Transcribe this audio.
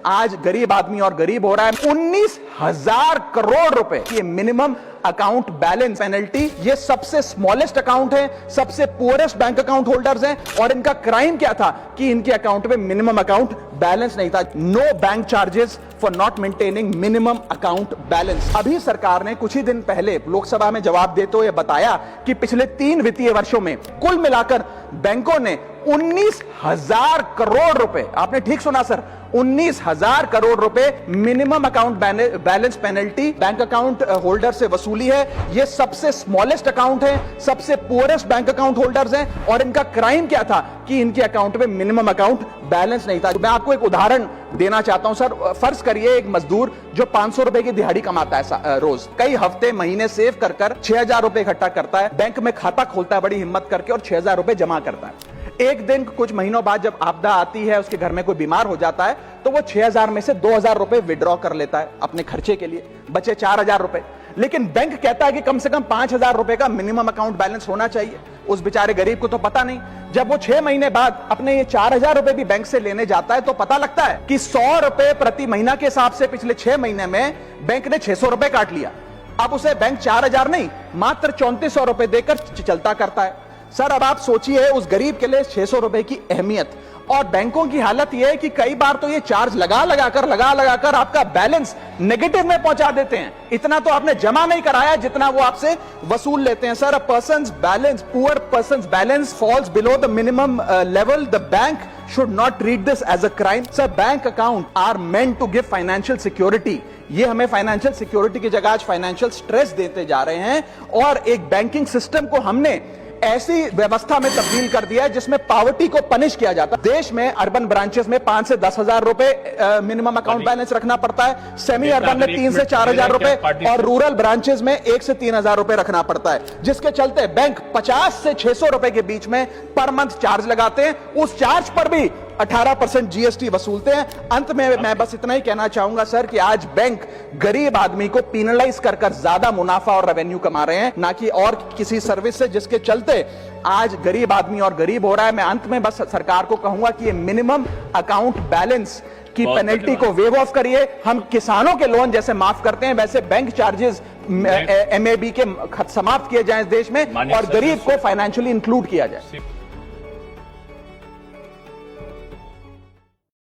आज गरीब आदमी और गरीब हो रहा है। 19,000 करोड़ रुपए ये मिनिमम अकाउंट बैलेंस पेनल्टी, ये सबसे स्मॉलेस्ट अकाउंट है, सबसे पुअरेस्ट बैंक अकाउंट होल्डर्स हैं, और इनका क्राइम क्या था कि इनके अकाउंट में मिनिमम अकाउंट बैलेंस नहीं था। No bank charges for not maintaining minimum account balance. अभी सरकार ने कुछ ही दिन पहले लोकसभा में जवाब देते हुए बताया कि पिछले 3 वित्तीय वर्षों में कुल मिलाकर बैंकों ने 19,000 करोड़ रुपए, आपने ठीक सुना सर, 19,000 करोड़ रुपए minimum account balance penalty bank account holder से वसूली है। ये सबसे स्मॉलेस्ट अकाउंट है, सबसे पुअरेस्ट बैंक अकाउंट होल्डर्स हैं, और इनका क्राइम क्या था कि इनके अकाउंट में मिनिमम अकाउंट बैलेंस नहीं था। मैं आपको एक उदाहरण देना चाहता हूं सर। फर्ज करिए एक मजदूर जो 500 रुपए की दिहाड़ी कमाता है रोज, कई हफ्ते महीने सेव कर 6,000 रुपए इकट्ठा करता है, बैंक में खाता खोलता है बड़ी हिम्मत करके और 6,000 रुपए जमा करता है। एक दिन कुछ महीनों बाद जब आपदा आती है, उसके घर में कोई बीमार हो जाता है, तो वो 6,000 में से 2,000 रुपए विड्रॉ कर लेता है अपने खर्चे के लिए, बचे 4,000 रुपए। लेकिन बैंक कहता है कि कम से कम 5,000 रुपए का मिनिमम अकाउंट बैलेंस होना चाहिए। उस बेचारे गरीब को तो पता नहीं। जब वो 6 महीने बाद अपने ये 4,000 रुपए भी बैंक से लेने जाता है तो पता लगता है कि 100 रुपए प्रति महीना के हिसाब से पिछले 6 महीने में बैंक ने 600 रुपए काट लिया। अब उसे बैंक 4,000 नहीं, मात्र 3,400 रुपए देकर चलता करता है। सर अब आप सोचिए उस गरीब के लिए 600 रुपए की अहमियत, और बैंकों की हालत यह है कि कई बार तो ये चार्ज लगा लगाकर आपका बैलेंस नेगेटिव में पहुंचा देते हैं। इतना तो आपने जमा नहीं कराया जितना वो आपसे वसूल लेते हैं। Sir, poor persons balance falls below the minimum level, the bank should not treat this as a crime. Sir, bank account are meant to give financial security. ये हमें फाइनेंशियल सिक्योरिटी की जगह आज फाइनेंशियल स्ट्रेस देते जा रहे हैं, और एक बैंकिंग सिस्टम को हमने ऐसी व्यवस्था में तब्दील कर दिया है जिसमें पॉवर्टी को पनिश किया जाता है। देश में अर्बन ब्रांचेस में 5 से 10,000 रुपए मिनिमम अकाउंट बैलेंस रखना पड़ता है, सेमी अर्बन में 3 से 4,000 रुपए, और रूरल ब्रांचेस में 1 से 3,000 रुपए रखना पड़ता है, जिसके चलते बैंक 50 से 600 रुपए के बीच में पर मंथ चार्ज लगाते हैं। उस चार्ज पर भी 18% जीएसटी वसूलते हैं। अंत में मैं बस इतना ही कहना चाहूंगा सर कि आज बैंक गरीब आदमी को पीनलाइज कर ज्यादा मुनाफा और रेवेन्यू कमा रहे हैं, ना कि और किसी सर्विस से, जिसके चलते आज गरीब आदमी और गरीब हो रहा है। मैं अंत में बस सरकार को कहूंगा कि ये मिनिमम अकाउंट बैलेंस की पेनल्टी को वेव ऑफ करिए। हम किसानों के लोन जैसे माफ करते हैं, वैसे बैंक चार्जेस एमएबी के समाप्त किए जाएं इस देश में, और गरीब को फाइनेंशियली इंक्लूड किया जाए।